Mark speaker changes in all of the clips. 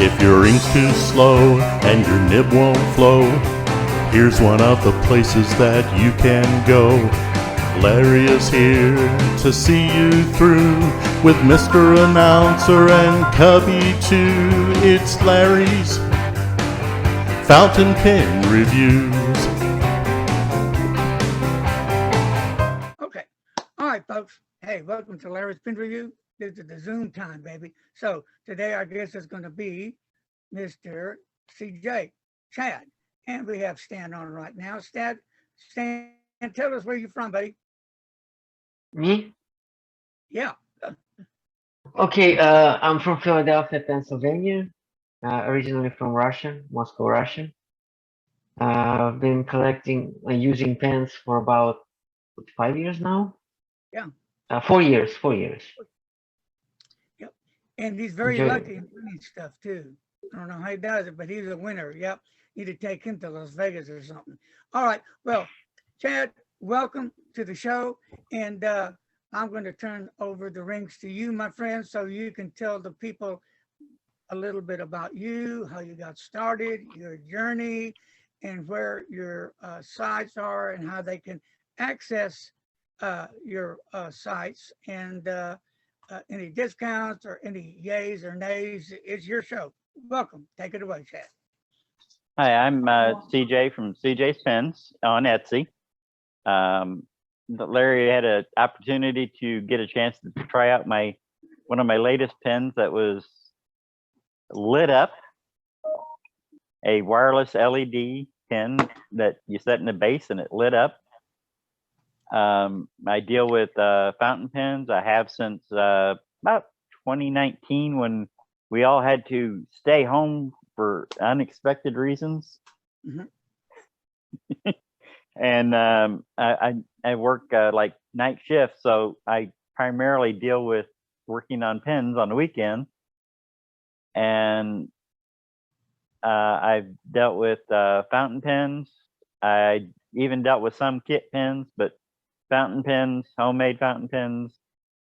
Speaker 1: If your ink's too slow and your nib won't flow, here's one of the places that you can go. Larry is here to see you through with Mr. Announcer and Cubby too. It's Larry's Fountain Pen Reviews.
Speaker 2: Okay. All right, folks. Hey, welcome to Larry's Pen Review. This is the Zoom time, baby. So today our guest is going to be Mr. CJ, Chad. And we have Stan on right now. Stan, tell us where you're from, buddy.
Speaker 3: Me?
Speaker 2: Yeah.
Speaker 3: Okay, I'm from Philadelphia, Pennsylvania. Originally from Russia, Moscow, Russia. I've been collecting, using pens for about 5 years now.
Speaker 2: Yeah.
Speaker 3: 4 years.
Speaker 2: Yep. And he's very lucky in winning stuff too. I don't know how he does it, but he's a winner. Yep. Need to take him to Las Vegas or something. All right. Well, Chad, welcome to the show. And I'm going to turn over the rings to you, my friend, so you can tell the people a little bit about you, how you got started, your journey, and where your sites are and how they can access your sites, and any discounts or any yays or nays. It's your show. Welcome. Take it away, Chad.
Speaker 4: Hi, I'm CJ from CJ's Pens on Etsy. Larry had an opportunity to get a chance to try out one of my latest pens that was lit up, a wireless LED pen that you set in the base and it lit up. I deal with fountain pens. I have since about 2019, when we all had to stay home for unexpected reasons. Mm-hmm. And I work like night shifts, so I primarily deal with working on pens on the weekend. And I've dealt with fountain pens. I even dealt with some kit pens, but fountain pens, homemade fountain pens,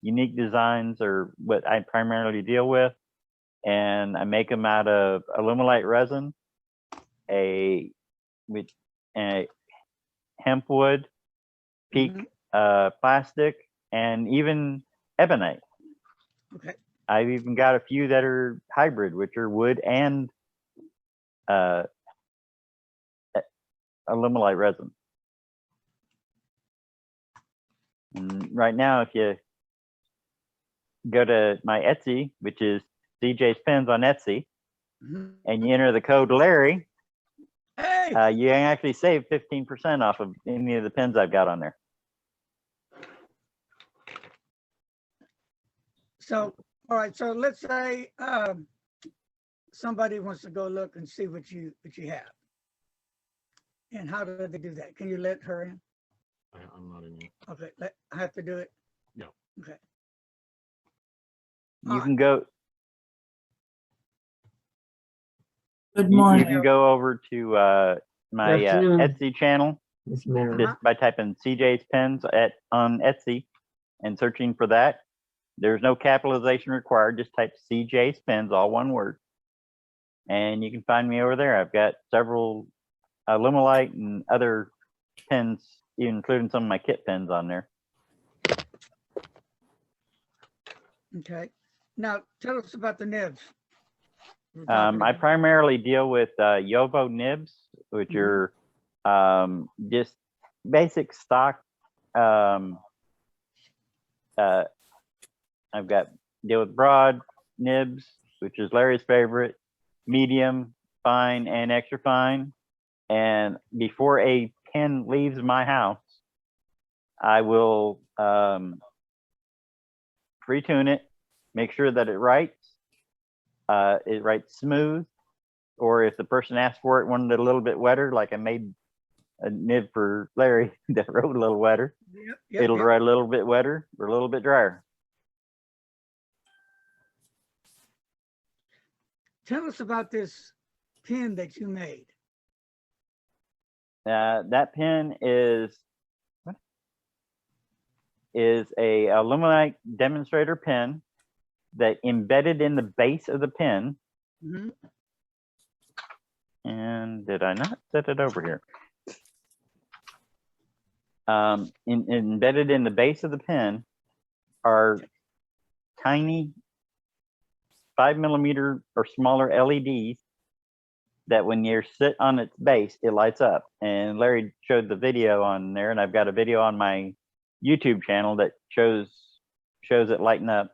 Speaker 4: unique designs are what I primarily deal with. And I make them out of aluminite resin, a hemp wood, peak plastic, and even ebonite.
Speaker 2: Okay.
Speaker 4: I've even got a few that are hybrid, which are wood and aluminite resin. And right now, if you go to my Etsy, which is CJ's Pens on Etsy, and you enter the code Larry,
Speaker 2: hey,
Speaker 4: you can actually save 15% off of any of the pens I've got on there.
Speaker 2: So, all right. So let's say somebody wants to go look and see what you have. And how do they do that? Can you let her in?
Speaker 1: I'm not in.
Speaker 2: Okay, I have to do it?
Speaker 1: No.
Speaker 2: Okay.
Speaker 4: You can go.
Speaker 5: Good morning.
Speaker 4: You can go over to my Etsy channel just by typing CJ's Pens on Etsy and searching for that. There's no capitalization required. Just type CJ's Pens, all one word, and you can find me over there. I've got several aluminite and other pens, including some of my kit pens on there.
Speaker 2: Okay. Now tell us about the nibs.
Speaker 4: I primarily deal with Yovo nibs, which are just basic stock. I've got deal with broad nibs, which is Larry's favorite, medium, fine, and extra fine. And before a pen leaves my house, I will pre-tune it, make sure that it writes smooth, or if the person asked for it, wanted it a little bit wetter, like I made a nib for Larry that wrote a little wetter. It'll write a little bit wetter or a little bit drier.
Speaker 2: Tell us about this pen that you made.
Speaker 4: That pen is a aluminite demonstrator pen that embedded in the base of the pen
Speaker 2: Mhm.
Speaker 4: And did I not set it over here? Embedded in the base of the pen are tiny 5mm or smaller LEDs that when you sit on its base, it lights up. And Larry showed the video on there, and I've got a video on my YouTube channel that shows it lighting up.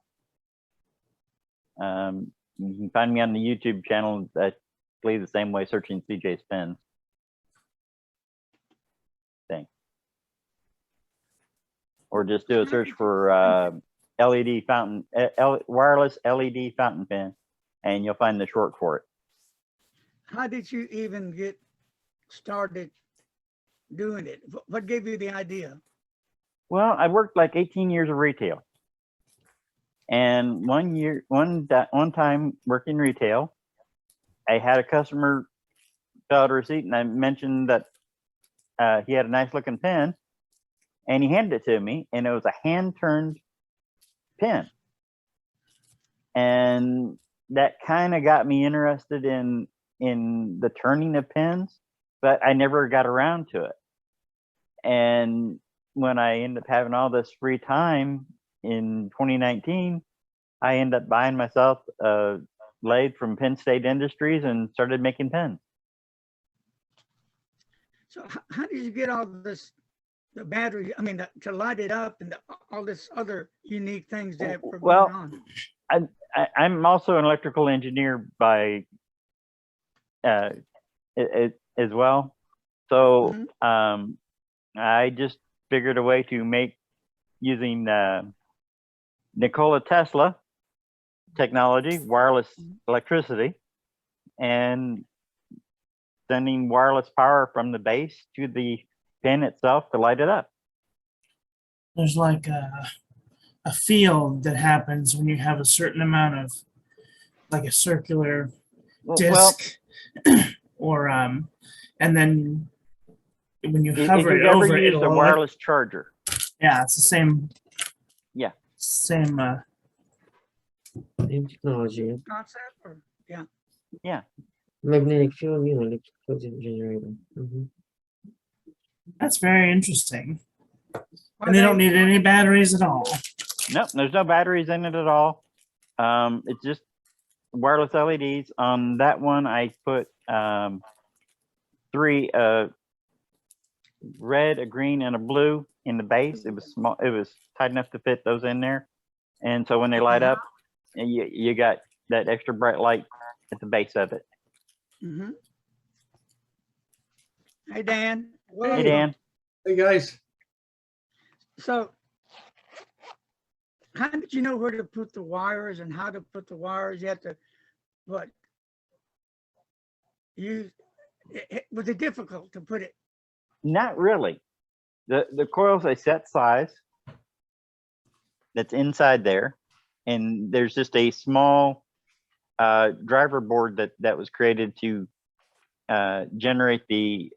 Speaker 4: You can find me on the YouTube channel, I believe the same way, searching CJ's Pens. Thing. Or just do a search for LED fountain, wireless LED fountain pen, and you'll find the short for it.
Speaker 2: How did you even get started doing it? What gave you the idea?
Speaker 4: Well, I worked like 18 years of retail. And one time working retail, I had a customer fill out a receipt, and I mentioned that he had a nice looking pen, and he handed it to me, and it was a hand turned pen. And that kind of got me interested in the turning of pens, but I never got around to it. And when I ended up having all this free time in 2019, I ended up buying myself a lathe from Penn State Industries and started making pens.
Speaker 2: So how did you get all this, the battery, I mean, to light it up and all this other unique things that were going on?
Speaker 4: I'm also an electrical engineer by as well. So I just figured a way to make using Nikola Tesla technology, wireless electricity, and sending wireless power from the base to the pen itself to light it up.
Speaker 5: There's like a field that happens when you have a certain amount of, like a circular disc, or and then when you hover it over,
Speaker 4: it'll a wireless charger.
Speaker 5: Yeah, it's the same.
Speaker 4: Yeah,
Speaker 5: same
Speaker 3: technology.
Speaker 2: Concept, or
Speaker 4: yeah.
Speaker 3: Magnetic field, electrical generator.
Speaker 5: That's very interesting. And they don't need any batteries at all.
Speaker 4: Nope, there's no batteries in it at all. It's just wireless LEDs. On that one, I put 3 red, a green, and a blue in the base. It was small. It was tight enough to fit those in there. And so when they light up, you got that extra bright light at the base of it.
Speaker 2: Hey, Dan.
Speaker 4: Hey, Dan.
Speaker 6: Hey, guys.
Speaker 2: So how did you know where to put the wires and how to put the wires? You have to, what? Was it difficult to put it?
Speaker 4: Not really. The coil's a set size that's inside there, and there's just a small driver board that was created to generate the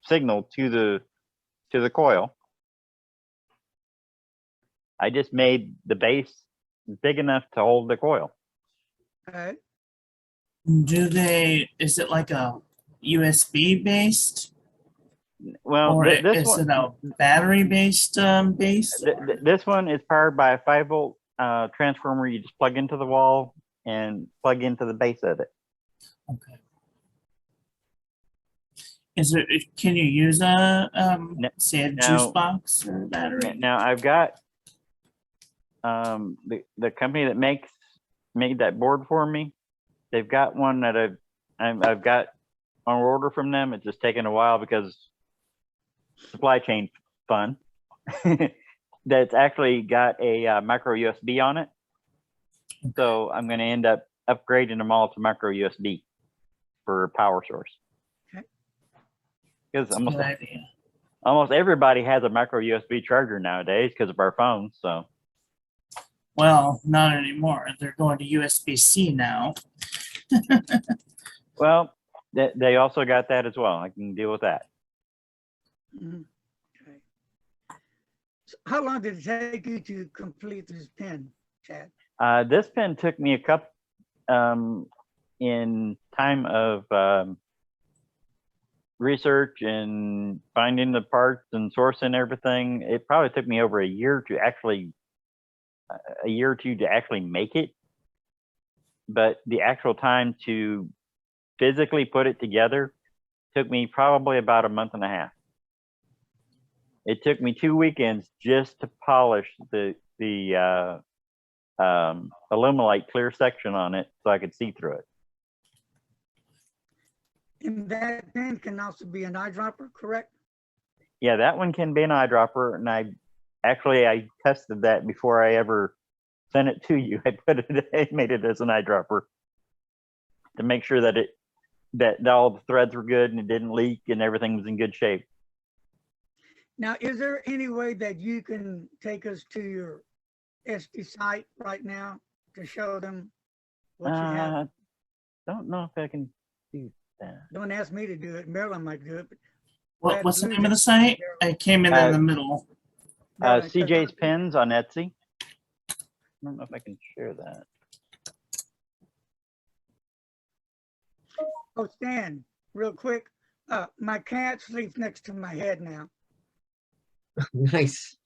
Speaker 4: signal to the coil. I just made the base big enough to hold the coil.
Speaker 2: Okay.
Speaker 5: Is it like a USB based?
Speaker 4: Well,
Speaker 5: Or
Speaker 4: this
Speaker 5: is
Speaker 4: one,
Speaker 5: it a battery based base?
Speaker 4: This one is powered by a 5-volt transformer. You just plug into the wall and plug into the base of it.
Speaker 5: Okay. Can you use a say a juice box or a battery?
Speaker 4: Now I've got the company that made that board for me. They've got one that I've got on order from them. It's just taken a while because supply chain fun. That's actually got a micro USB on it. So I'm going to end up upgrading them all to micro USB for power source. Because almost everybody has a micro USB charger nowadays because of our phones. So,
Speaker 5: well, not anymore. They're going to USB-C now.
Speaker 4: well, they also got that as well. I can deal with that.
Speaker 2: Okay. So how long did it take you to complete this pen, Chad?
Speaker 4: This pen took me in time of research and finding the parts and sourcing everything, it probably took me over a year or two to actually make it. But the actual time to physically put it together took me probably about a month and a half. It took me 2 weekends just to polish the Illuminate clear section on it so I could see through it.
Speaker 2: And that pen can also be an eyedropper, correct?
Speaker 4: Yeah, that one can be an eyedropper, and I tested that before I ever sent it to you. I made it as an eyedropper to make sure that all the threads were good and it didn't leak and everything was in good shape.
Speaker 2: Now, is there any way that you can take us to your SD site right now to show them what you have?
Speaker 4: Don't know if I can do that.
Speaker 2: Don't ask me to do it. Marilyn might do it.
Speaker 5: What's the name of the site? I came in the middle.
Speaker 4: CJ's Pens on Etsy. I don't know if I can share that.
Speaker 2: Oh, Stan, real quick. My cat sleeps next to my head now.
Speaker 3: Nice.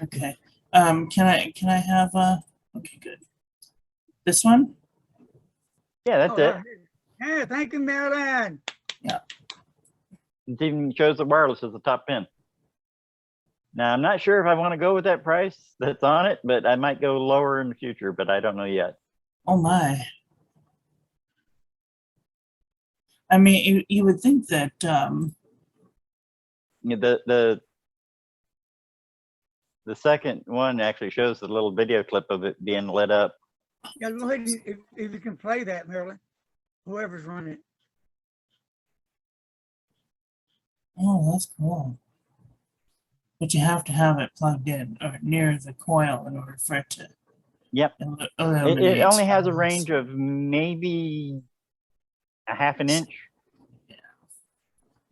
Speaker 5: Okay. Can I have okay, good. This one?
Speaker 4: Yeah, that's it.
Speaker 2: Yeah, thank you, Marilyn.
Speaker 5: Yeah.
Speaker 4: It even shows the wireless as the top pin. Now, I'm not sure if I want to go with that price that's on it, but I might go lower in the future, but I don't know yet.
Speaker 5: Oh my. I mean, you would think that
Speaker 4: the second one actually shows the little video clip of it being lit up.
Speaker 2: Yeah, go ahead if you can play that, Marilyn. Whoever's running it.
Speaker 5: oh, that's cool. But you have to have it plugged in or near the coil in order for it to.
Speaker 4: Yep. It only has a range of maybe a half an inch.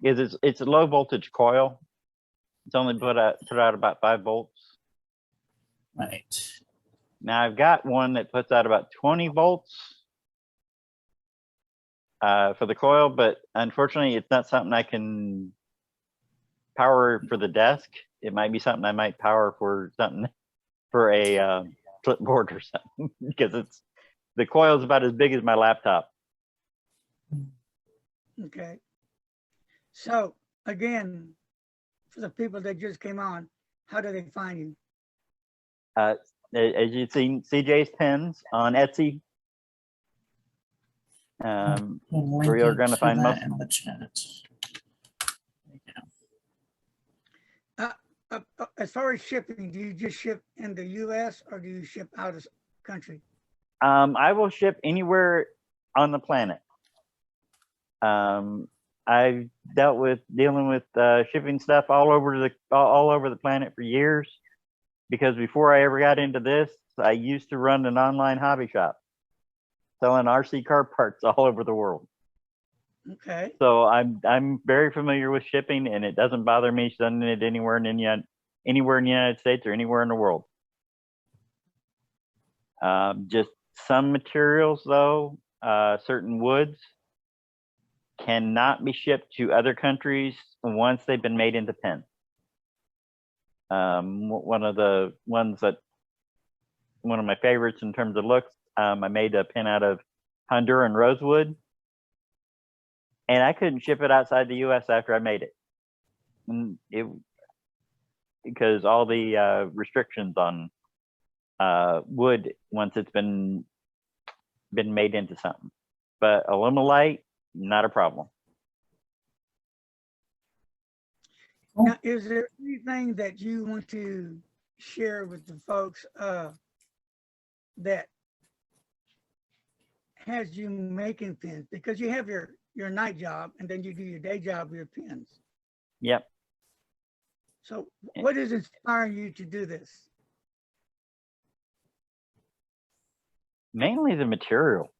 Speaker 4: Yeah. It's a low voltage coil. It's only put out about 5 volts.
Speaker 5: Right.
Speaker 4: Now I've got one that puts out about 20 volts for the coil, but unfortunately it's not something I can power for the desk. It might be something I might power for something for a clipboard or something because the coil is about as big as my laptop.
Speaker 2: Okay. So again, for the people that just came on, how do they find you?
Speaker 4: As you've seen, CJ's Pens on Etsy. Where you're going to find most
Speaker 5: in the chat.
Speaker 2: As far as shipping, do you just ship in the U.S. or do you ship out of country?
Speaker 4: I will ship anywhere on the planet. I've dealing with shipping stuff all over the planet for years, because before I ever got into this, I used to run an online hobby shop selling RC car parts all over the world.
Speaker 2: Okay.
Speaker 4: So I'm very familiar with shipping, and it doesn't bother me sending it anywhere in the United States or anywhere in the world. Just some materials, though, certain woods cannot be shipped to other countries once they've been made into pens. One of my favorites in terms of looks, I made a pen out of Honduran rosewood, and I couldn't ship it outside the U.S. after I made it, because all the restrictions on wood once it's been made into something. But Illuminate, not a problem.
Speaker 2: Now, is there anything that you want to share with the folks that has you making pens? Because you have your night job and then you do your day job with your pens.
Speaker 4: Yep.
Speaker 2: So what is inspiring you to do this?
Speaker 4: Mainly the material,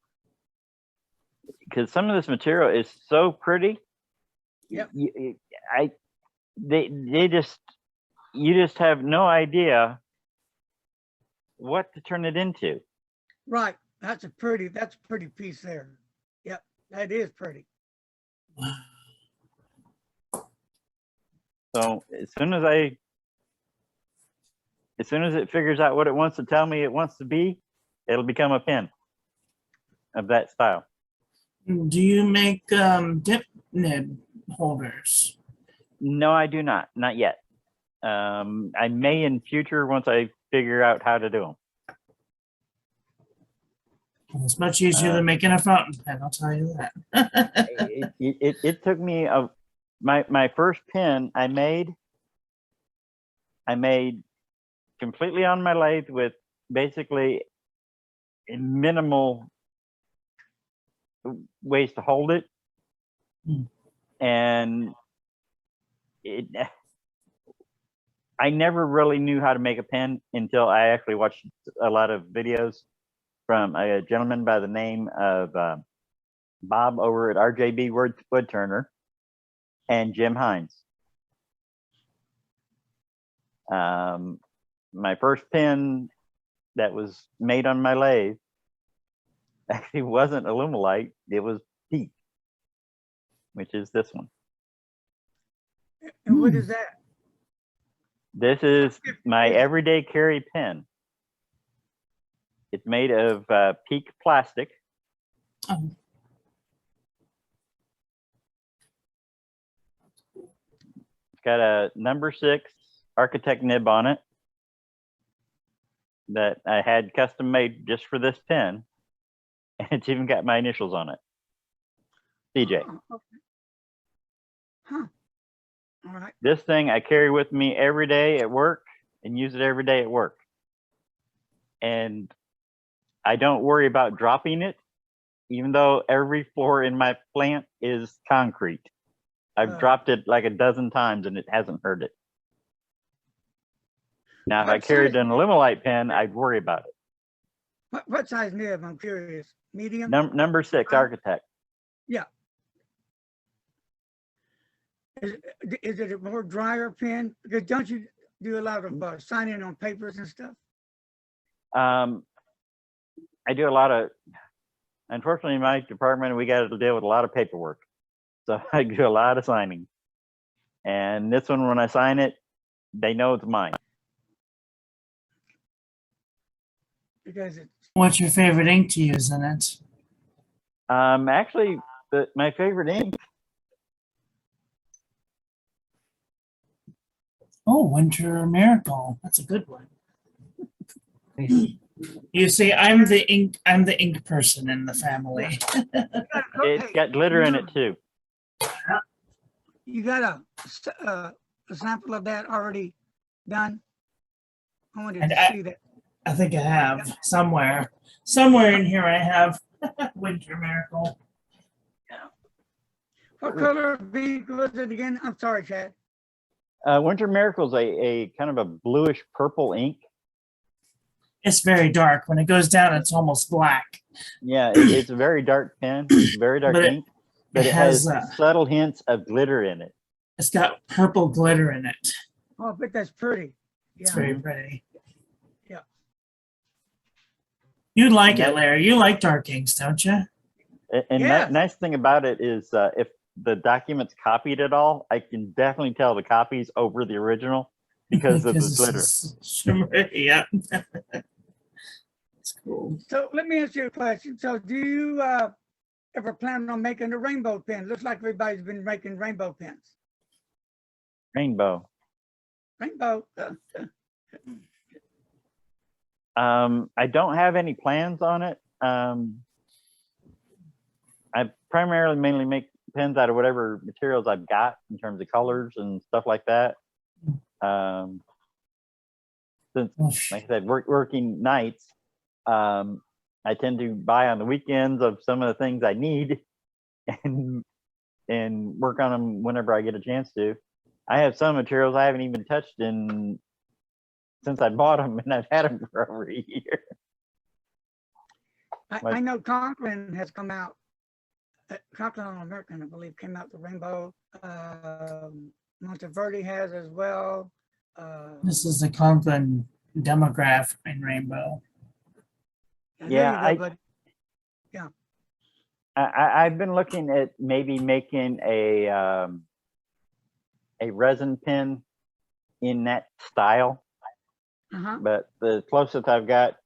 Speaker 4: because some of this material is so pretty.
Speaker 2: Yep.
Speaker 4: You just have no idea what to turn it into.
Speaker 2: Right. That's a pretty piece there. Yep, that is pretty.
Speaker 4: So as soon as it figures out what it wants to tell me it wants to be, it'll become a pen of that style.
Speaker 5: Do you make dip nib holders?
Speaker 4: No, I do not. Not yet. I may in future once I figure out how to do them.
Speaker 5: It's much easier than making a fountain pen, I'll tell you that.
Speaker 4: It took me my first pen I made completely on my lathe with basically minimal ways to hold it. And I never really knew how to make a pen until I actually watched a lot of videos from a gentleman by the name of Bob over at RJB Woodturner and Jim Hines. My first pen that was made on my lathe actually wasn't Alumilite, it was PEEK, which is this one.
Speaker 2: And what is that?
Speaker 4: This is my everyday carry pen. It's made of PEEK plastic.
Speaker 5: Oh.
Speaker 4: It's got a number 6 architect nib on it that I had custom made just for this pen. And it's even got my initials on it. CJ.
Speaker 2: Oh, okay. Huh. All right.
Speaker 4: This thing I carry with me every day at work and use it every day at work. And I don't worry about dropping it, even though every floor in my plant is concrete. I've dropped it like a dozen times and it hasn't hurt it. Now, if I carried an Alumilite pen, I'd worry about it.
Speaker 2: What size nib? I'm curious. Medium?
Speaker 4: Number 6 architect.
Speaker 2: Yeah. Is it a more drier pen? Because don't you do a lot of signing on papers and stuff?
Speaker 4: I do a lot of, unfortunately in my department, we got to deal with a lot of paperwork. So I do a lot of signing. And this one, when I sign it, they know it's mine.
Speaker 2: Because it's
Speaker 5: What's your favorite ink to use in it?
Speaker 4: Actually, my favorite ink.
Speaker 5: Oh, Winter Miracle. That's a good one. You see, I'm the ink person in the family.
Speaker 4: It's got glitter in it too.
Speaker 2: You got a sample of that already done? I wanted to see that.
Speaker 5: I think I have somewhere in here. I have Winter Miracle.
Speaker 2: What color of ink was it again? I'm sorry, Chad.
Speaker 4: Winter Miracle's a kind of a bluish purple ink.
Speaker 5: It's very dark. When it goes down, it's almost black.
Speaker 4: Yeah, it's a very dark pen, very dark ink, but it has subtle hints of glitter in it.
Speaker 5: It's got purple glitter in it.
Speaker 2: Oh, but that's pretty.
Speaker 5: It's very pretty.
Speaker 2: Yeah.
Speaker 5: You'd like it, Larry. You like dark inks, don't you?
Speaker 4: And
Speaker 2: Yes.
Speaker 4: nice thing about it is if the document's copied at all, I can definitely tell the copy's over the original because of the glitter.
Speaker 5: Yeah. It's cool.
Speaker 2: So let me ask you a question. So do you ever plan on making a rainbow pen? Looks like everybody's been making rainbow pens.
Speaker 4: Rainbow.
Speaker 2: Rainbow.
Speaker 4: I don't have any plans on it. I primarily mainly make pens out of whatever materials I've got in terms of colors and stuff like that. Since, like I said, working nights, I tend to buy on the weekends of some of the things I need and work on them whenever I get a chance to. I have some materials I haven't even touched since I bought them, and I've had them for over a year.
Speaker 2: I know Conklin has come out. Conklin on American, I believe, came out the rainbow. Monteverde has as well.
Speaker 5: This is the Conklin demograph in rainbow.
Speaker 4: Yeah, I've been looking at maybe making a resin pen in that style, but the closest I've got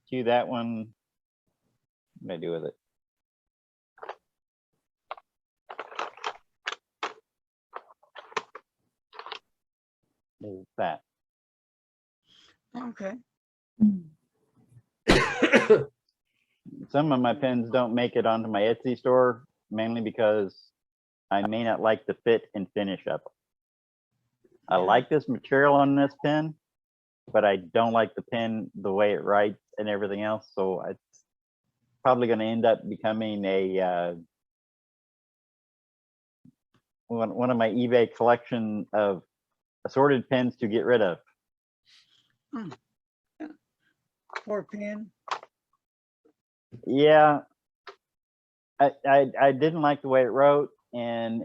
Speaker 4: to that one, what do I do with it? Is that.
Speaker 2: Okay.
Speaker 4: Some of my pens don't make it onto my Etsy store, mainly because I may not like the fit and finish of it. I like this material on this pen, but I don't like the pen, the way it writes and everything else. So it's probably going to end up becoming a one of my eBay collection of assorted pens to get rid of.
Speaker 2: Poor pen.
Speaker 4: Yeah, I didn't like the way it wrote, and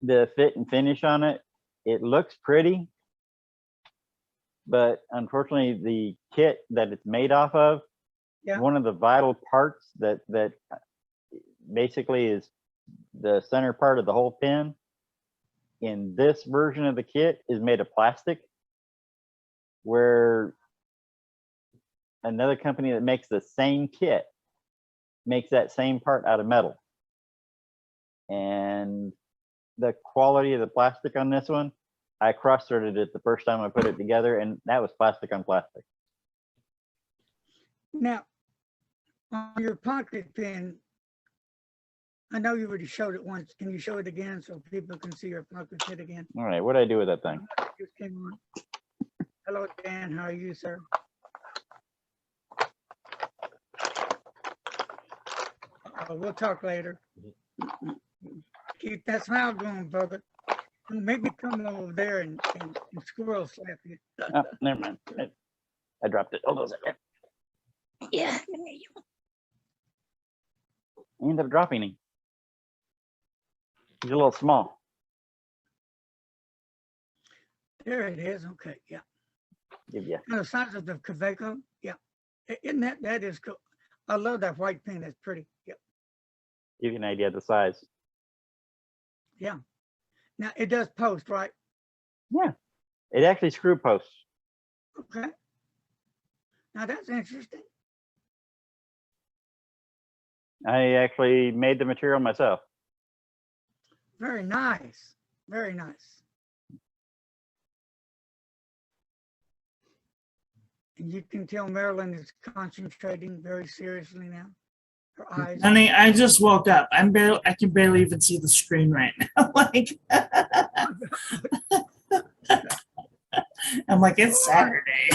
Speaker 4: the fit and finish on it. It looks pretty, but unfortunately, the kit that it's made off of, one of the vital parts that basically is the center part of the whole pen, in this version of the kit is made of plastic, where another company that makes the same kit makes that same part out of metal. And the quality of the plastic on this one, I cross-threaded it the first time I put it together, and that was plastic on plastic.
Speaker 2: Now, on your pocket pen, I know you already showed it once. Can you show it again so people can see your pocket pen again?
Speaker 4: All right, what do I do with that thing?
Speaker 2: Just came on. Hello, Dan. How are you, sir? We'll talk later. Keep that smile going, brother. Don't make me come over there and squirrel slap you.
Speaker 4: Oh, never mind. I dropped it. Hold on a second.
Speaker 2: Yeah.
Speaker 4: I ended up dropping him. He's a little small.
Speaker 2: There it is. Okay. Yeah.
Speaker 4: Give you.
Speaker 2: And the size of the Kaveco. Yeah. Isn't that is cool. I love that white pen. That's pretty. Yeah.
Speaker 4: Give you an idea of the size.
Speaker 2: Yeah. Now it does post, right?
Speaker 4: Yeah. It actually screw posts.
Speaker 2: Okay. Now that's interesting.
Speaker 4: I actually made the material myself.
Speaker 2: Very nice. Very nice. And you can tell Marilyn is concentrating very seriously now. Her eyes.
Speaker 5: Honey, I just woke up. I can barely even see the screen right now. Like, I'm like, it's Saturday.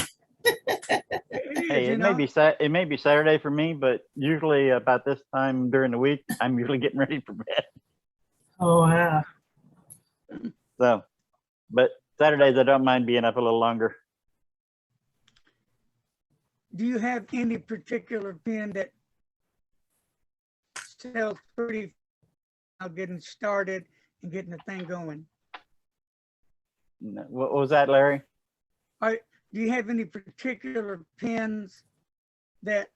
Speaker 4: Hey, it may be Saturday for me, but usually about this time during the week, I'm usually getting ready for bed.
Speaker 5: Oh yeah.
Speaker 4: So, but Saturdays I don't mind being up a little longer.
Speaker 2: Do you have any particular pen that sells pretty now getting started and getting the thing going?
Speaker 4: What was that, Larry?
Speaker 2: Do you have any particular pens that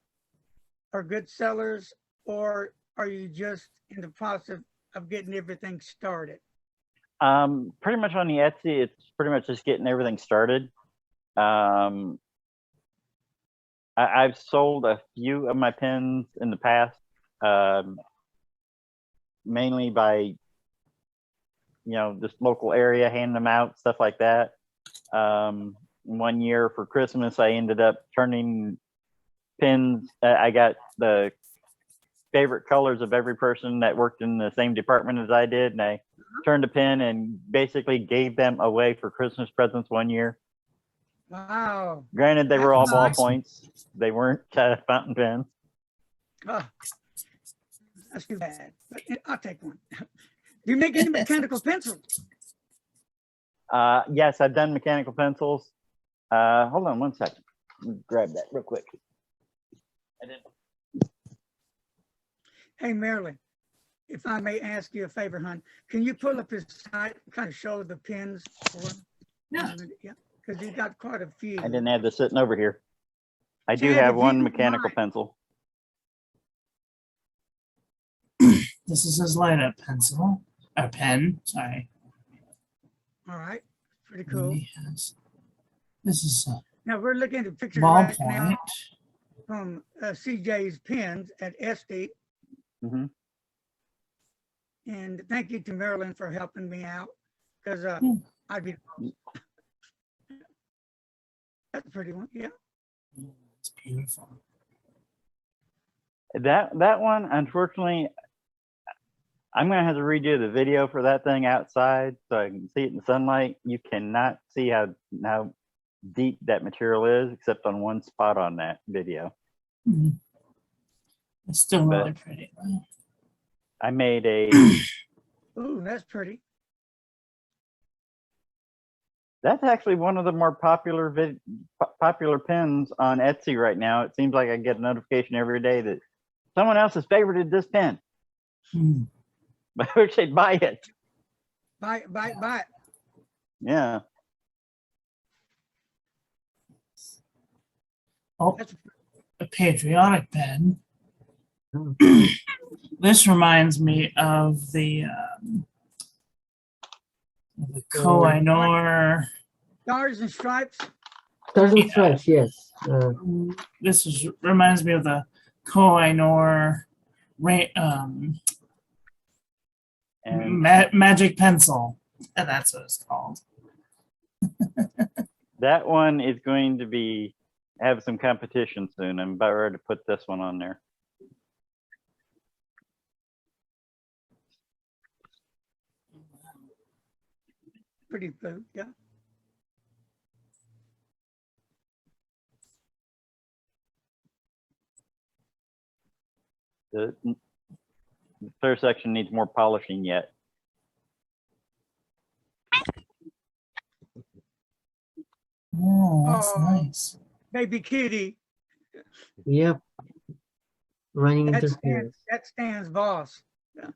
Speaker 2: are good sellers, or are you just in the process of getting everything started?
Speaker 4: Pretty much on the Etsy, it's pretty much just getting everything started. I've sold a few of my pens in the past, mainly by, just local area, handing them out, stuff like that. One year for Christmas, I ended up turning pins. I got the favorite colors of every person that worked in the same department as I did, and I turned a pin and basically gave them away for Christmas presents one year.
Speaker 2: Wow.
Speaker 4: Granted, they were all
Speaker 5: That's
Speaker 4: ballpoints. They weren't fountain pens.
Speaker 2: Oh, that's too bad, but I'll take one. Do you make any mechanical pencils?
Speaker 4: Yes, I've done mechanical pencils. Hold on one second. Let me grab that real quick.
Speaker 2: Hey, Marilyn, if I may ask you a favor, hon, can you pull up his site, kind of show the pins for him?
Speaker 5: Yeah.
Speaker 2: Yeah. because you got quite a few.
Speaker 4: I didn't have this sitting over here. I do
Speaker 2: Chad,
Speaker 4: have
Speaker 2: if you
Speaker 4: one
Speaker 2: don't
Speaker 4: mechanical
Speaker 2: mind.
Speaker 4: pencil.
Speaker 5: This is his light-up pencil, a pen. Sorry.
Speaker 2: All right, pretty
Speaker 5: And
Speaker 2: cool.
Speaker 5: he has- This is a
Speaker 2: Now we're looking at the pictures right now
Speaker 5: ballpoint.
Speaker 2: from CJ's pens at SD.
Speaker 4: Hmm.
Speaker 2: And thank you to Marilyn for helping me out because I'd be. That's a pretty one, yeah.
Speaker 5: It's beautiful.
Speaker 4: That one, unfortunately, I'm gonna have to redo the video for that thing outside so I can see it in the sunlight. You cannot see how deep that material is, except on one spot on that video.
Speaker 5: Mhm. It's still
Speaker 4: But-
Speaker 5: really pretty. Though.
Speaker 4: I made a.
Speaker 2: Ooh, that's pretty.
Speaker 4: That's actually one of the more popular popular pens on Etsy right now. It seems like I get a notification every day that someone else has favorited this pen.
Speaker 5: Hmm.
Speaker 4: I wish they'd buy it.
Speaker 2: Buy it.
Speaker 4: Yeah.
Speaker 5: Oh,
Speaker 2: That's
Speaker 5: a patriotic pen.
Speaker 3: Oh.
Speaker 5: This reminds me of the Koh-i-Noor.
Speaker 2: Stars and Stripes.
Speaker 3: Stars and
Speaker 5: Yeah.
Speaker 3: Stripes, yes.
Speaker 5: Reminds me of the Koh-i-Noor
Speaker 4: And
Speaker 5: magic pencil, and that's what it's called.
Speaker 4: that one is going to have some competition soon. I'm about ready to put this one on there.
Speaker 2: Pretty blue, yeah.
Speaker 4: The clear section needs more polishing yet.
Speaker 5: Oh, that's
Speaker 2: Oh.
Speaker 5: nice.
Speaker 2: Baby kitty.
Speaker 3: Yep. Running
Speaker 2: That's
Speaker 3: interference,
Speaker 2: Stan's boss. Yeah,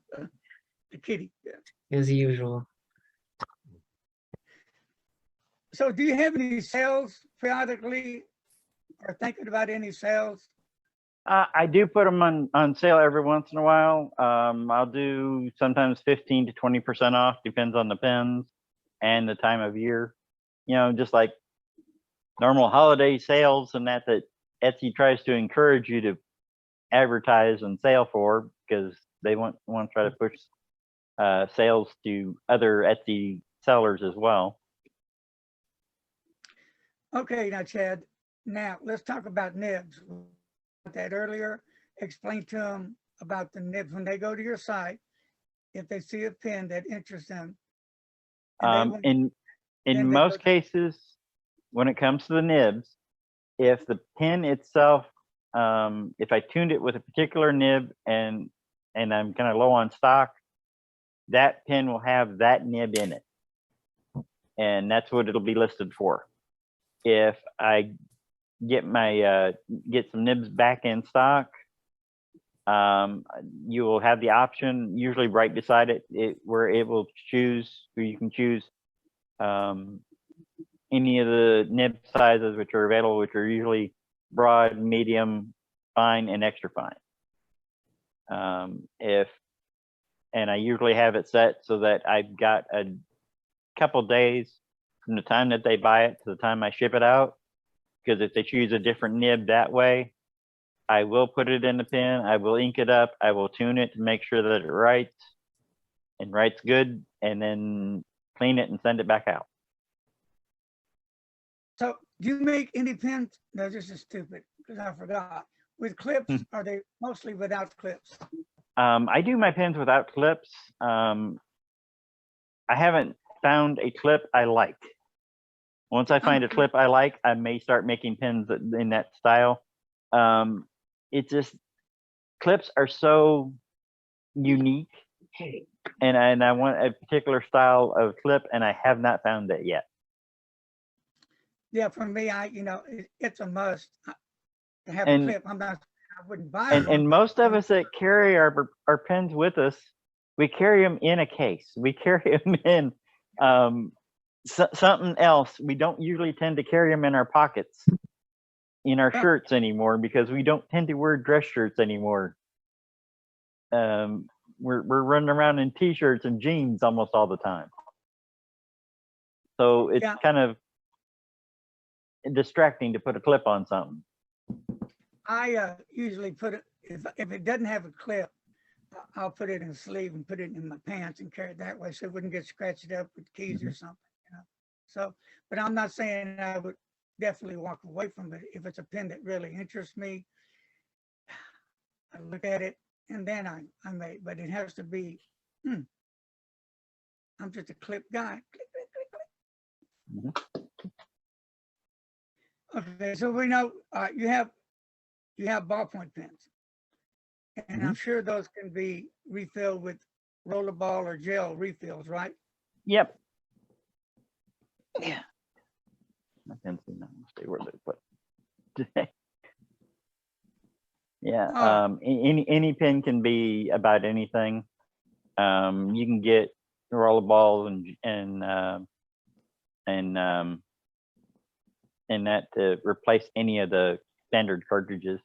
Speaker 2: the kitty. Yeah.
Speaker 3: as usual.
Speaker 2: So do you have any sales periodically or thinking about any sales?
Speaker 4: I do put them on sale every once in a while. I'll do sometimes 15 to 20% off, depends on the pens and the time of year. You know, just like normal holiday sales and that Etsy tries to encourage you to advertise and sale for, because they want to try to push sales to other Etsy sellers as well.
Speaker 2: Okay, now Chad, now let's talk about nibs. That earlier, explain to them about the nibs when they go to your site. If they see a pen that interests them,
Speaker 4: In most cases, when it comes to the nibs, if the pen itself, if I tuned it with a particular nib and I'm kind of low on stock, that pen will have that nib in it, and that's what it'll be listed for. If I get get some nibs back in stock, you will have the option, usually right beside it, we're able to choose, or you can choose any of the nib sizes which are available, which are usually broad, medium, fine, and extra fine. And I usually have it set so that I've got a couple days from the time that they buy it to the time I ship it out. Because if they choose a different nib that way, I will put it in the pen, I will ink it up, I will tune it to make sure that it writes good, and then clean it and send it back out.
Speaker 2: So do you make any pens? No, this is stupid because I forgot. With clips, are they mostly without clips?
Speaker 4: I do my pens without clips. I haven't found a clip I like. Once I find a clip I like, I may start making pens in that style. It's just, clips are so unique, and I want a particular style of clip, and I have not found it yet.
Speaker 2: Yeah, for me, it's a must to have
Speaker 4: And-
Speaker 2: a clip. I wouldn't buy
Speaker 4: And
Speaker 2: one.
Speaker 4: most of us that carry our pens with us, we carry them in a case. We carry them in something else. We don't usually tend to carry them in our pockets, in our shirts anymore, because we don't tend to wear dress shirts anymore. We're running around in t-shirts and jeans almost all the time. So it's kind of distracting to put a clip on something.
Speaker 2: I usually put it, if it doesn't have a clip, I'll put it in a sleeve and put it in my pants and carry it that way so it wouldn't get scratched up with keys or something, you know. So, but I'm not saying I would definitely walk away from it. If it's a pen that really interests me, I look at it and then I may, but it has to be, I'm just a clip guy. Click, click, click, click. Okay, so we know you have ballpoint pens, and I'm sure those can be refilled with rollerball or gel refills, right?
Speaker 4: Yep. Yeah. My pen's not stay where they put. Yeah. Any pen can be about anything. You can get rollerballs and that to replace any of the standard cartridges.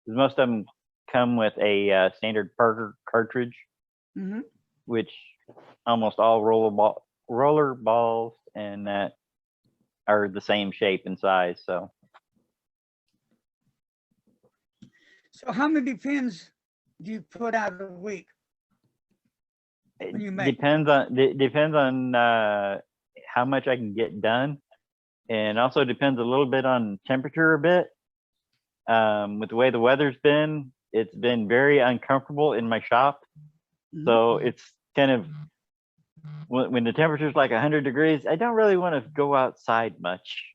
Speaker 4: Most of them come with a standard Parker cartridge, which almost all roller balls and that are the same shape and size. So
Speaker 2: how many pens do you put out a week? When you make?
Speaker 4: Depends on how much I can get done, and also depends a little bit on temperature a bit. With the way the weather's been, it's been very uncomfortable in my shop. So it's kind of, when the temperature's like 100 degrees, I don't really want to go outside much.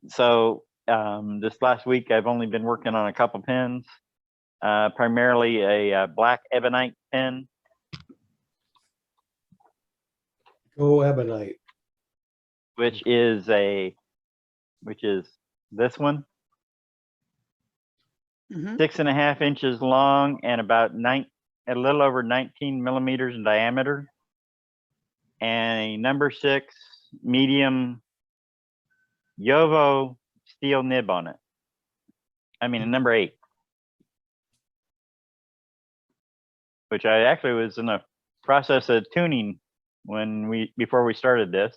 Speaker 4: So this last week, I've only been working on a couple pens, primarily a black ebonite pen.
Speaker 6: Go ebonite.
Speaker 4: Which is this one. 6.5 inches long and about a little over 19 millimeters in diameter, and a number 6 medium Yovo steel nib on it. I mean a number 8, which I actually was in the process of tuning before we started this,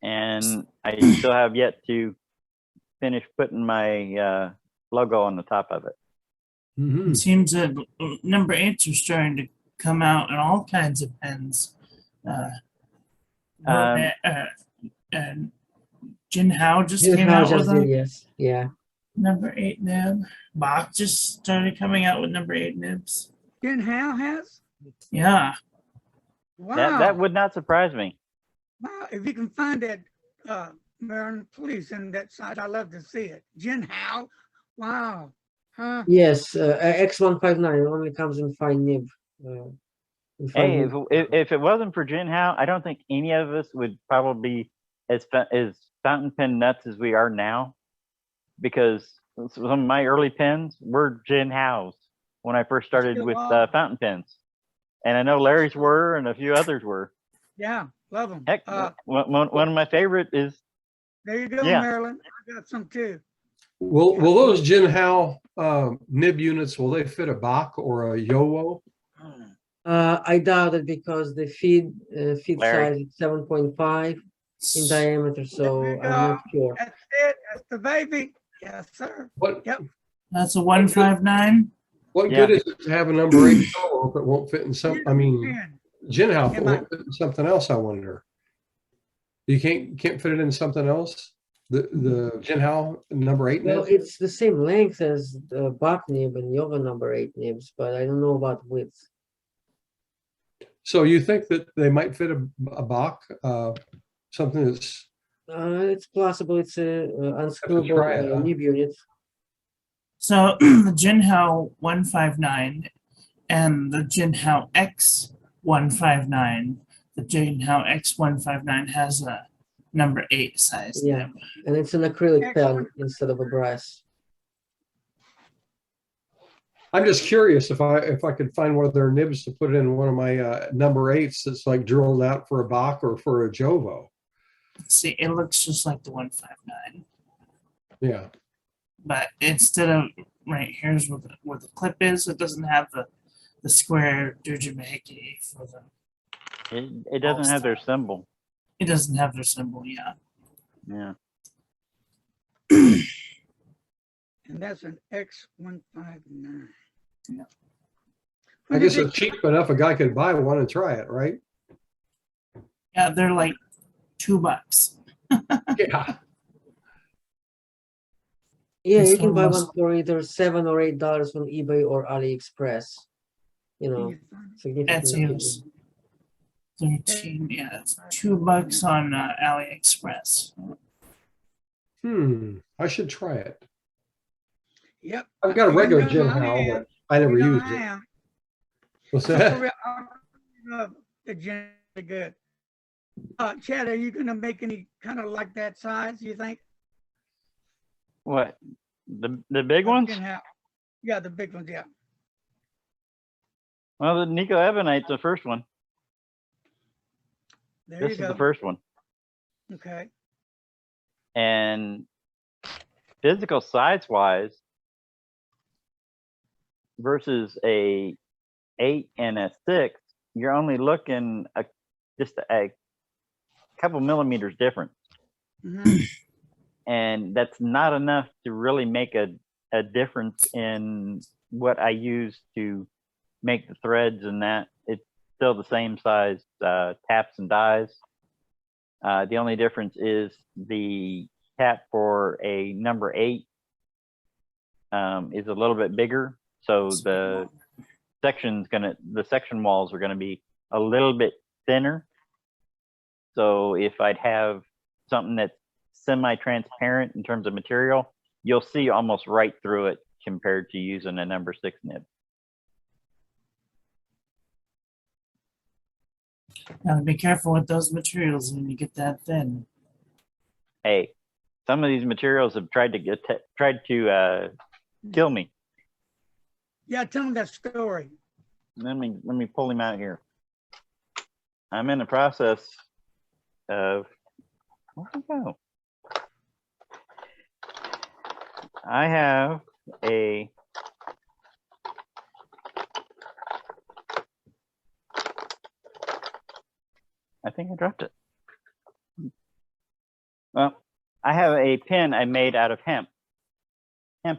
Speaker 4: and I still have yet to finish putting my logo on the top of it.
Speaker 5: It seems that number 8s are starting to come out in all kinds of pens. And Jin Hao just came out with a
Speaker 3: yes, yeah.
Speaker 5: number 8 nib. Bach just started coming out with number 8 nibs.
Speaker 2: Jin Hao has?
Speaker 5: Yeah.
Speaker 2: Wow.
Speaker 4: That would not surprise me.
Speaker 2: Wow. If you can find that, Marilyn, please send that site. I'd love to see it. Jin Hao. Wow. Huh?
Speaker 3: Yes, X159 only comes in fine nib.
Speaker 4: Hey, if it wasn't for Jin Hao, I don't think any of us would probably be as fountain pen nuts as we are now, because some of my early pens were Jin Hao's when I first started with fountain pens, and I know Larry's were and a few others were.
Speaker 2: Yeah, love them.
Speaker 4: Heck, one of my favorite is.
Speaker 2: There you go, Marilyn. I got some too.
Speaker 6: Will those Jin Hao nib units, will they fit a Bach or a Yovo?
Speaker 3: I doubt it, because the feed
Speaker 4: Larry.
Speaker 3: size is 7.5 in diameter, so I'm not sure.
Speaker 2: That's it. That's the baby. Yes, sir. Yep.
Speaker 5: That's a 159.
Speaker 6: What good is it to have a number 8 if it won't fit in some? I mean, Jin Hao won't fit in something else. I wonder. You can't fit it in something else. The Jin Hao number 8 nib?
Speaker 3: Well, it's the same length as the Bach nib and Yoga number 8 nibs, but I don't know about width.
Speaker 6: So you think that they might fit a Bach, something that's...
Speaker 3: It's possible. It's a unscrewable nib unit.
Speaker 5: So the Jin Hao 159 and the Jin Hao X 159. The Jin Hao X 159 has a number 8 size.
Speaker 3: Yeah, and it's an acrylic pen instead of a brass.
Speaker 6: I'm just curious if I could find one of their nibs to put in one of my number 8s that's like drilled out for a Bach or for a Jovo.
Speaker 5: See, it looks just like the 159,
Speaker 6: Yeah.
Speaker 5: but instead of right here's where the clip is, it doesn't have the square dujimeki for the.
Speaker 4: It doesn't have their symbol.
Speaker 5: It doesn't have their symbol, yeah.
Speaker 4: Yeah.
Speaker 2: And that's an X159.
Speaker 5: Yeah.
Speaker 6: I guess it's cheap enough a guy could buy one and try it, right?
Speaker 5: Yeah, they're like $2.
Speaker 6: Yeah.
Speaker 7: Yeah,
Speaker 5: This
Speaker 7: you can
Speaker 5: one
Speaker 7: buy
Speaker 5: was-
Speaker 7: one for either $7 or $8 from eBay or AliExpress. You know, significantly.
Speaker 5: Etsy was 13, yeah, it's $2 on AliExpress.
Speaker 6: I should try it.
Speaker 2: Yep.
Speaker 6: I've got a
Speaker 2: You
Speaker 6: regular
Speaker 2: know
Speaker 6: Gin
Speaker 2: I
Speaker 6: Hao,
Speaker 2: am.
Speaker 6: but I never
Speaker 2: You know
Speaker 6: used
Speaker 2: I
Speaker 6: it.
Speaker 2: am.
Speaker 6: What's
Speaker 2: I
Speaker 6: that?
Speaker 2: love the gin good. Chad, are you gonna make any kind of like that size, you think?
Speaker 4: What? The big ones?
Speaker 2: Yeah, the big ones, yeah.
Speaker 4: Well, the Nico Ebonite's the first one.
Speaker 2: There
Speaker 4: This
Speaker 2: you
Speaker 4: is
Speaker 2: go.
Speaker 4: the first one.
Speaker 2: Okay.
Speaker 4: And physical size wise versus a 8 and a 6, you're only looking just a couple millimeters difference.
Speaker 2: Mhm.
Speaker 4: And that's not enough to really make a difference in what I use to make the threads and that. It's still the same size taps and dies. The only difference is the tap for a number 8 is a little bit bigger. So the section walls are gonna be a little bit thinner. So if I'd have something that's semi-transparent in terms of material, you'll see almost right through it compared to using a number 6 nib.
Speaker 5: Now be careful with those materials when you get that thin.
Speaker 4: Hey, some of these materials have tried to kill me.
Speaker 2: Yeah, tell them that story.
Speaker 4: Let me pull him out here. I'm in the process of, where'd he go? I have a I think I dropped it. Well, I have a pen I made out of hemp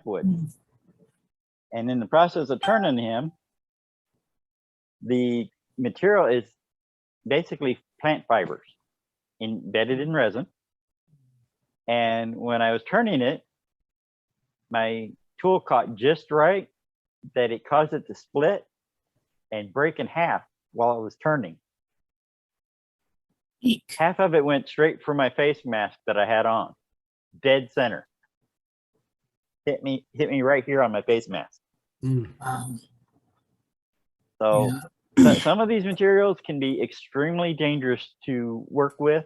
Speaker 4: wood. And in the process of turning him, the material is basically plant fibers embedded in resin. And when I was turning it, my tool caught just right that it caused it to split and break in half while it was turning.
Speaker 5: Eek.
Speaker 4: Half of it went straight for my face mask that I had on, dead center. Hit me right here on my face mask. So some of these materials can be extremely dangerous to work with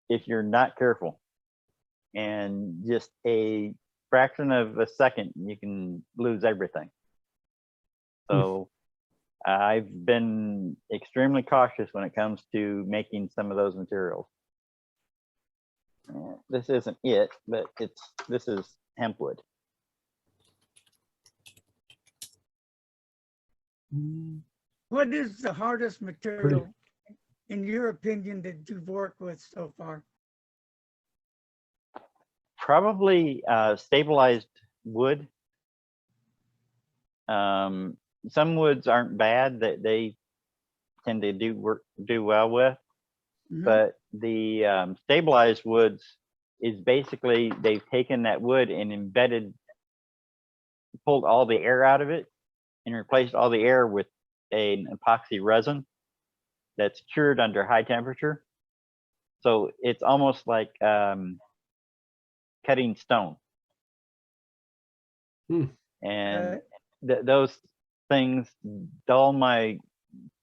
Speaker 4: if you're not careful. And just a fraction of a second, you can lose everything. So I've been extremely cautious when it comes to making some of those materials. This isn't it, but this is hemp wood.
Speaker 2: What is the hardest material, in your opinion, that you've worked with so far?
Speaker 4: Probably stabilized wood. Some woods aren't bad, that they tend to do well with, but the stabilized woods is basically they've taken that wood and pulled all the air out of it and replaced all the air with an epoxy resin that's cured under high temperature. So it's almost like cutting stone. And those things dull my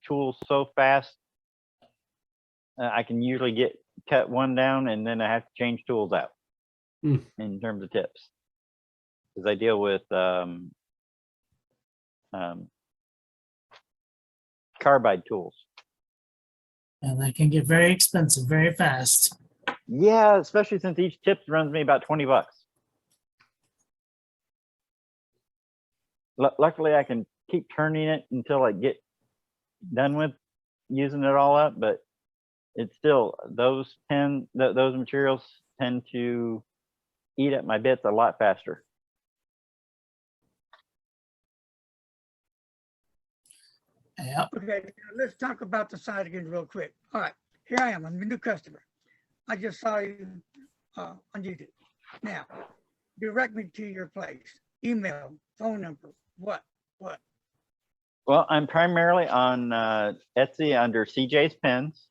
Speaker 4: tools so fast. I can usually cut one down and then I have to change tools out in terms of tips. Because I deal with carbide tools.
Speaker 5: And that can get very expensive very fast.
Speaker 4: Yeah, especially since each tip runs me about 20 bucks. Luckily, I can keep turning it until I get done with using it all up, but it's still, those materials tend to eat at my bits a lot faster.
Speaker 5: Yep.
Speaker 2: Okay, let's talk about the site again real quick. All right, here I am. I'm a new customer. I just saw you on YouTube. Now, direct me to your place. Email, phone number, what?
Speaker 4: Well, I'm primarily on Etsy under CJ's Pens.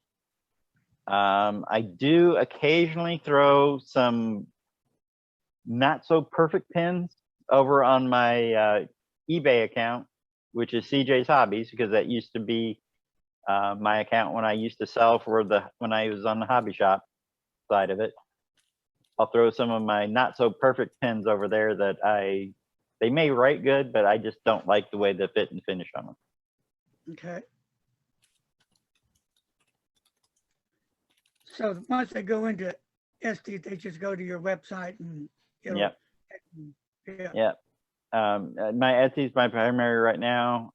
Speaker 4: I do occasionally throw some not so perfect pens over on my eBay account, which is CJ's Hobbies, because that used to be my account when I used to sell when I was on the hobby shop side of it. I'll throw some of my not so perfect pens over there that they may write good, but I just don't like the way the fit and finish on them.
Speaker 2: Okay. So once they go into Etsy, they just go to your website and it'll,
Speaker 4: Yep.
Speaker 2: Yeah.
Speaker 4: Yep. My Etsy is my primary right now.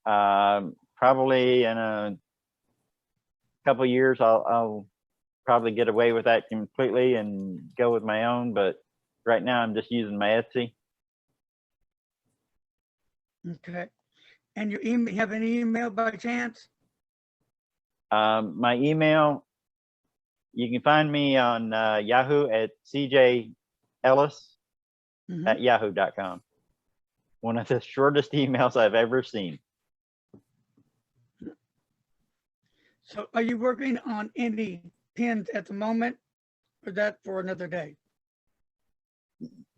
Speaker 4: Probably in a couple years, I'll probably get away with that completely and go with my own. But right now, I'm just using my Etsy.
Speaker 2: Okay. And your email, you have an email by chance?
Speaker 4: My email, you can find me on Yahoo at cjellis@yahoo.com. One of the shortest emails I've ever seen.
Speaker 2: So are you working on any pins at the moment, or that for another day?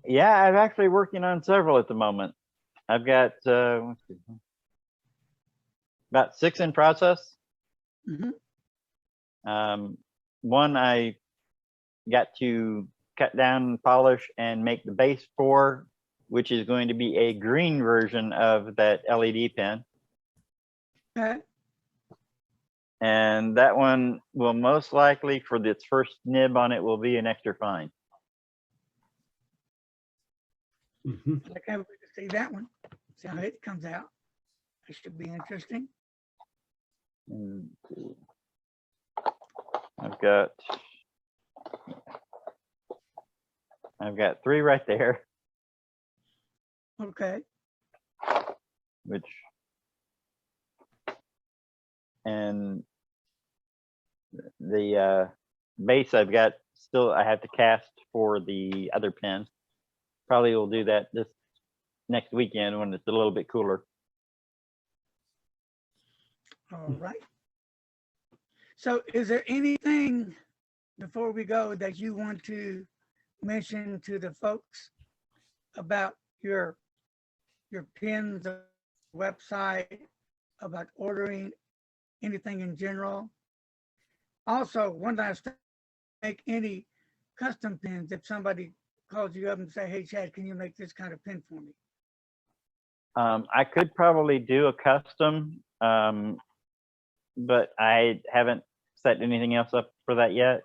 Speaker 4: Yeah, I'm actually working on several at the moment. I've got about 6 in process.
Speaker 2: Mhm.
Speaker 4: One I got to cut down, polish, and make the base for, which is going to be a green version of that LED pen.
Speaker 2: Okay.
Speaker 4: And that one will most likely, for its first nib on it, will be an extra fine.
Speaker 6: Mhm.
Speaker 2: I can't wait to see that one. See how it comes out. It should be interesting.
Speaker 4: And I've got 3 right there,
Speaker 2: Okay.
Speaker 4: and the base I've got still, I have to cast for the other pen. Probably will do that this next weekend when it's a little bit cooler.
Speaker 2: All right. So is there anything before we go that you want to mention to the folks about your pins, website, about ordering, anything in general? Also, one last thing, make any custom pins if somebody calls you up and say, hey, Chad, can you make this kind of pin for me?
Speaker 4: I could probably do a custom, but I haven't set anything else up for that yet.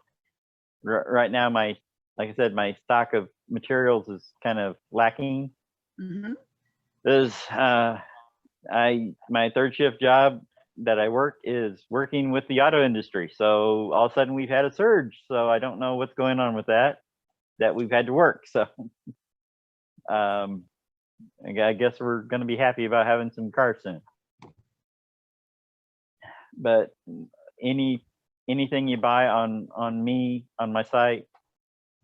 Speaker 4: Right now, like I said, my stock of materials is kind of lacking.
Speaker 2: Mhm.
Speaker 4: There's my third shift job that I work is working with the auto industry. So all of a sudden we've had a surge. So I don't know what's going on with that we've had to work. So I guess we're going to be happy about having some cars soon. But anything you buy on my site,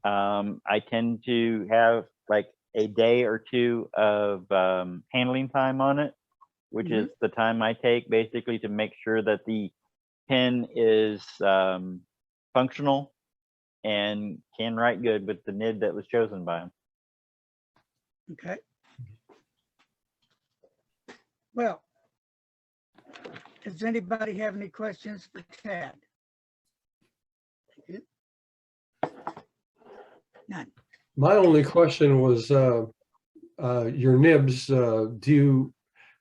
Speaker 4: I tend to have like a day or two of handling time on it, which is the time I take basically to make sure that the pen is functional and can write good with the nib that was chosen by him.
Speaker 2: Okay. Well, does anybody have any questions for Chad? None.
Speaker 6: My only question was your nibs. Do you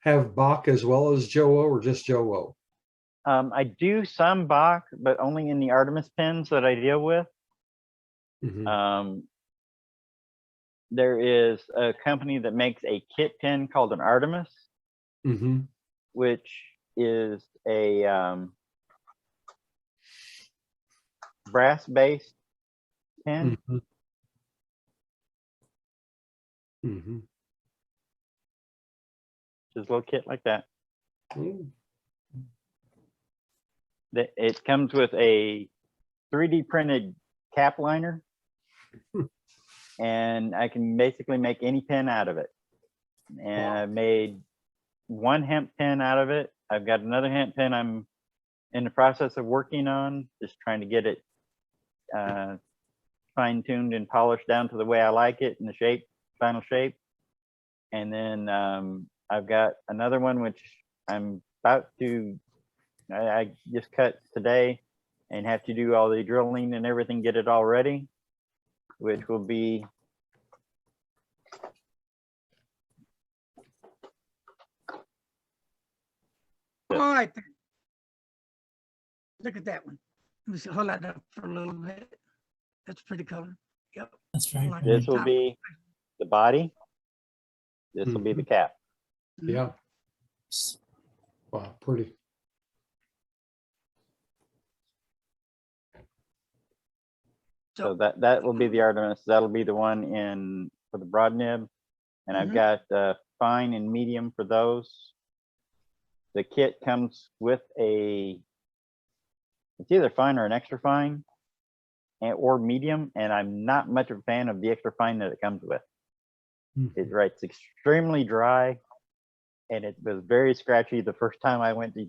Speaker 6: have Bach as well as Joe O or just Joe O?
Speaker 4: I do some Bach, but only in the Artemis pens that I deal with.
Speaker 6: Mhm.
Speaker 4: There is a company that makes a kit pen called an Artemis,
Speaker 6: Mhm.
Speaker 4: which is a brass-based pen.
Speaker 6: Mhm. Mhm.
Speaker 4: Just a little kit like that.
Speaker 6: Mm.
Speaker 4: It comes with a 3D printed cap liner, and I can basically make any pen out of it. And I've made one hemp pen out of it. I've got another hemp pen I'm in the process of working on, just trying to get it fine-tuned and polished down to the way I like it in the shape, final shape. And then I've got another one which I'm about to, I just cut today and have to do all the drilling and everything, get it all ready, which will be
Speaker 2: All right. Look at that one. Let me see, hold that up for a little bit. That's pretty color. Yep.
Speaker 5: That's very
Speaker 2: Like
Speaker 5: pretty.
Speaker 4: this will be the body. This will be the cap.
Speaker 6: Yeah. Wow, pretty.
Speaker 4: So that will be the Artemis. That'll be the one in for the broad nib, and I've got fine and medium for those. The kit comes with it's either fine or an extra fine, or medium, and I'm not much of a fan of the extra fine that it comes with. It writes extremely dry, and it was very scratchy the first time I went to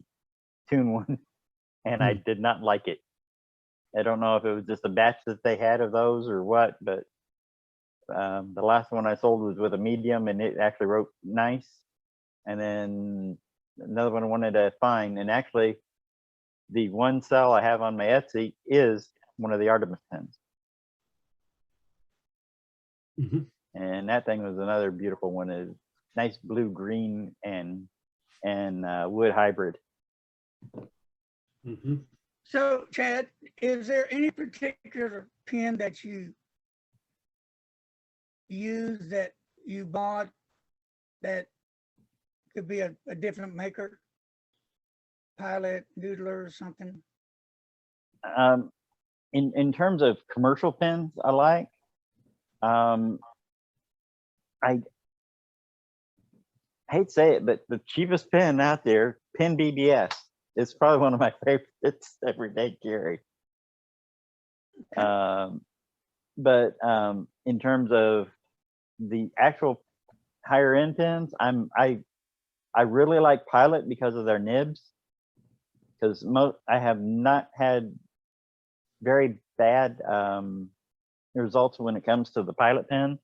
Speaker 4: tune one, and I did not like it. I don't know if it was just a batch that they had of those or what, but the last one I sold was with a medium, and it actually wrote nice. And then another one I wanted a fine, and actually the one cell I have on my Etsy is one of the Artemis pens. And that thing was another beautiful one. Is nice blue green and wood hybrid.
Speaker 2: So, Chad, is there any particular pen that you use that you bought that could be a different maker? Pilot, Noodler, or something?
Speaker 4: In terms of commercial pens, I like. I hate to say it, but the cheapest pen out there, Pen BBS, is probably one of my favorites everyday carry. But in terms of the actual higher end pens, I really like Pilot because of their nibs. Because I have not had very bad results when it comes to the Pilot pen.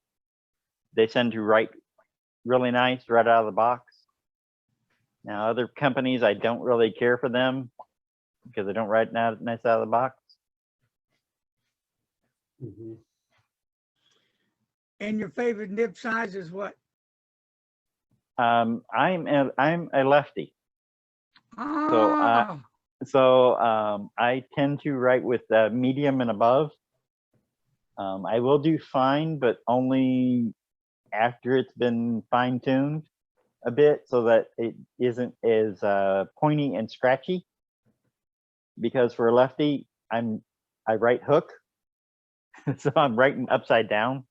Speaker 4: They tend to write really nice right out of the box. Now, other companies, I don't really care for them because they don't write nice out of the box.
Speaker 2: And your favorite nib size is what?
Speaker 4: I'm a lefty.
Speaker 2: Oh.
Speaker 4: So I tend to write with medium and above. I will do fine, but only after it's been fine-tuned a bit so that it isn't as pointy and scratchy. Because for a lefty, I write hook, so I'm writing upside down.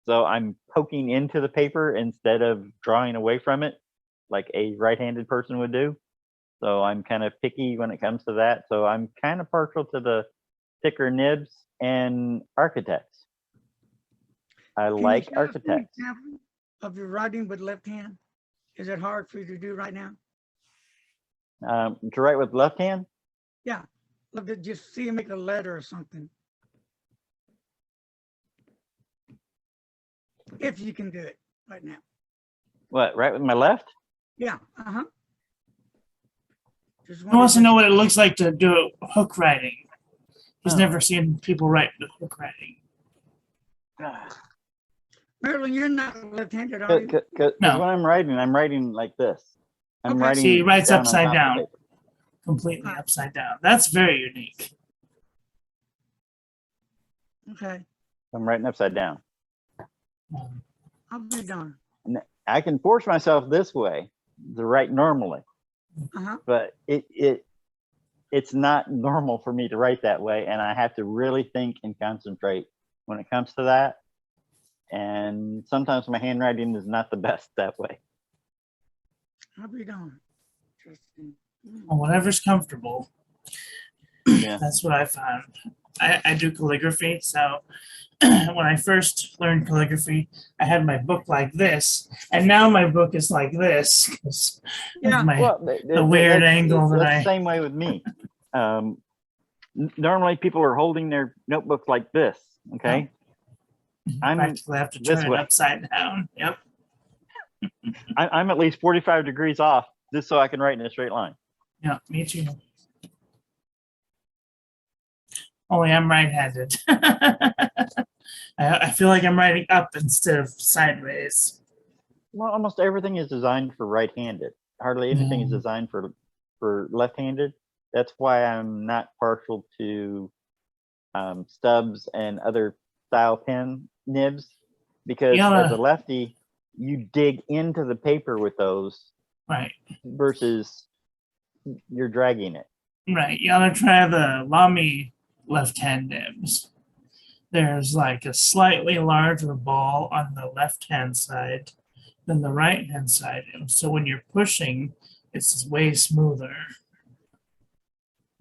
Speaker 4: So I'm poking into the paper instead of drawing away from it, like a right-handed person would do. So I'm kind of picky when it comes to that. So I'm kind of partial to the thicker nibs and Architects. I like Architects.
Speaker 2: Of your writing with left hand, is it hard for you to do right now?
Speaker 4: To write with left hand?
Speaker 2: Yeah, look to just see you make a letter or something. If you can do it right now.
Speaker 4: What, right with my left?
Speaker 2: Yeah,
Speaker 5: He wants to know what it looks like to do hook writing. He's never seen people write the hook writing.
Speaker 2: Marilyn, you're not left-handed, are you?
Speaker 4: Because
Speaker 5: No.
Speaker 4: when I'm writing like this. I'm
Speaker 2: Okay.
Speaker 4: writing.
Speaker 5: See, he writes
Speaker 4: down on
Speaker 5: upside
Speaker 4: top of
Speaker 5: down.
Speaker 4: paper.
Speaker 5: Completely upside down. That's very unique.
Speaker 2: Okay,
Speaker 4: I'm writing upside down.
Speaker 2: I'll be darned.
Speaker 4: I can force myself this way to write normally,
Speaker 2: Uh-huh.
Speaker 4: but it's not normal for me to write that way, and I have to really think and concentrate when it comes to that. And sometimes my handwriting is not the best that way.
Speaker 2: I'll be darned. Interesting.
Speaker 5: Well, whatever's comfortable.
Speaker 4: Yeah.
Speaker 5: That's what I found. I do calligraphy, so when I first learned calligraphy, I had my book like this, and now my book is like this. 'Cause of
Speaker 2: Yeah.
Speaker 5: my-
Speaker 4: Well,
Speaker 5: the weird angle that
Speaker 4: that's
Speaker 5: I-
Speaker 4: the same way with me. Normally people are holding their notebooks like this. Okay. I'm
Speaker 5: practically have to
Speaker 4: this
Speaker 5: turn it
Speaker 4: way.
Speaker 5: upside down. Yep.
Speaker 4: I'm at least 45 degrees off just so I can write in a straight line.
Speaker 5: Yeah, me too. Only I'm right-handed. I feel like I'm writing up instead of sideways.
Speaker 4: Well, almost everything is designed for right-handed. Hardly anything is designed for left-handed. That's why I'm not partial to stubs and other style pen nibs, because
Speaker 5: Yeah.
Speaker 4: as a lefty, you dig into the paper with those
Speaker 5: Right.
Speaker 4: versus you're dragging it.
Speaker 5: Right. You gotta try the Lamy left-hand nibs. There's like a slightly larger ball on the left-hand side than the right-hand side. And so when you're pushing, it's way smoother.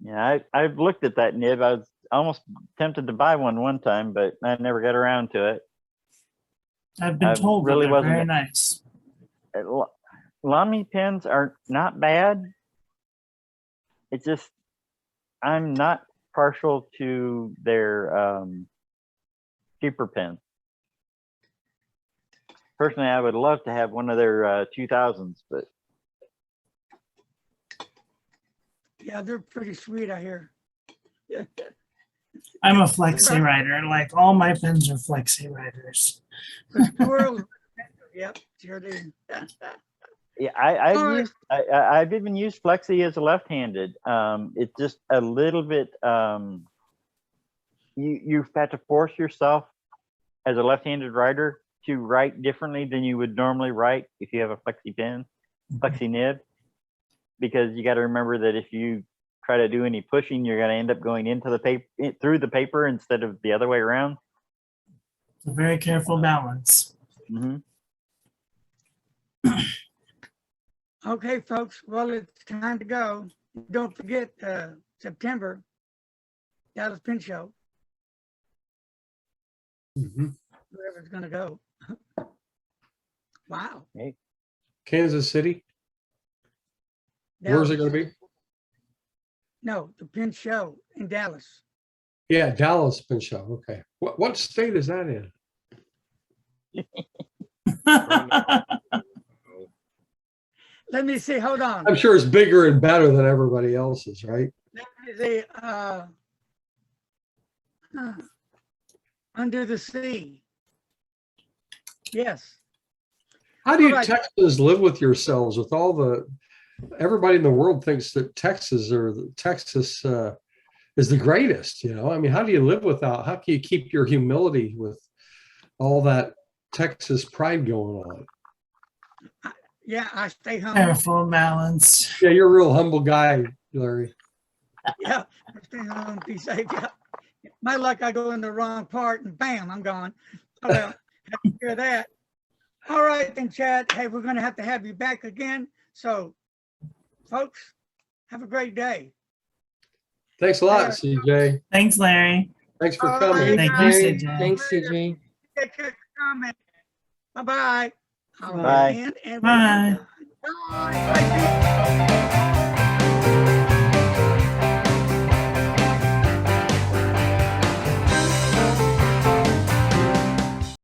Speaker 4: Yeah, I've looked at that nib. I was almost tempted to buy one time, but I never got around to it.
Speaker 5: I've been
Speaker 4: I
Speaker 5: told
Speaker 4: really
Speaker 5: that they're
Speaker 4: wasn't
Speaker 5: very
Speaker 4: a-
Speaker 5: nice.
Speaker 4: Lamy pens are not bad. It's just I'm not partial to their cheaper pens. Personally, I would love to have one of their 2000s, but
Speaker 2: Yeah, they're pretty sweet, I hear.
Speaker 5: I'm a flexi writer. Like all my pens are flexi writers.
Speaker 2: The squirrels. Yep, sure do.
Speaker 4: yeah,
Speaker 2: All right.
Speaker 4: I've even used Flexi as a left-handed. It's just a little bit. You've got to force yourself as a left-handed writer to write differently than you would normally write if you have a Flexi pen, Flexi nib, because you got to remember that if you try to do any pushing, you're going to end up going into the paper through the paper instead of the other way around.
Speaker 5: It's a very careful balance.
Speaker 4: Mm-hmm.
Speaker 2: Okay, folks. Well, it's time to go. Don't forget September, Dallas Pen Show.
Speaker 6: Mhm.
Speaker 2: Whoever's going to go. Wow.
Speaker 6: Kansas City. Where's it going to be?
Speaker 2: No, the Pen Show in Dallas.
Speaker 6: Yeah, Dallas Pen Show. Okay. What state is that in?
Speaker 2: Let me see. Hold on.
Speaker 6: I'm sure it's bigger and better than everybody else's, right?
Speaker 2: Let me see. Under the sea. Yes.
Speaker 6: How do you
Speaker 2: All right.
Speaker 6: Texans live with yourselves with all everybody in the world thinks that Texas is the greatest, you know? I mean, how do you live how can you keep your humility with all that Texas pride going on?
Speaker 2: Yeah, I stay home.
Speaker 5: Careful balance.
Speaker 6: Yeah, you're a real humble guy, Larry.
Speaker 2: Yeah, I stay home. Be safe. Yeah. My luck, I go in the wrong part and bam, I'm gone. Oh, well, have to hear that. All right, then, Chad. Hey, we're going to have you back again. So, folks, have a great day.
Speaker 6: Thanks a lot, CJ.
Speaker 5: Thanks, Larry.
Speaker 6: Thanks for
Speaker 2: All
Speaker 6: coming.
Speaker 2: right,
Speaker 5: Thank you, CJ.
Speaker 7: Thanks, CJ.
Speaker 2: Take care. Comment. Bye-bye. All
Speaker 4: Bye.
Speaker 2: right, and
Speaker 5: Bye.
Speaker 2: Bye.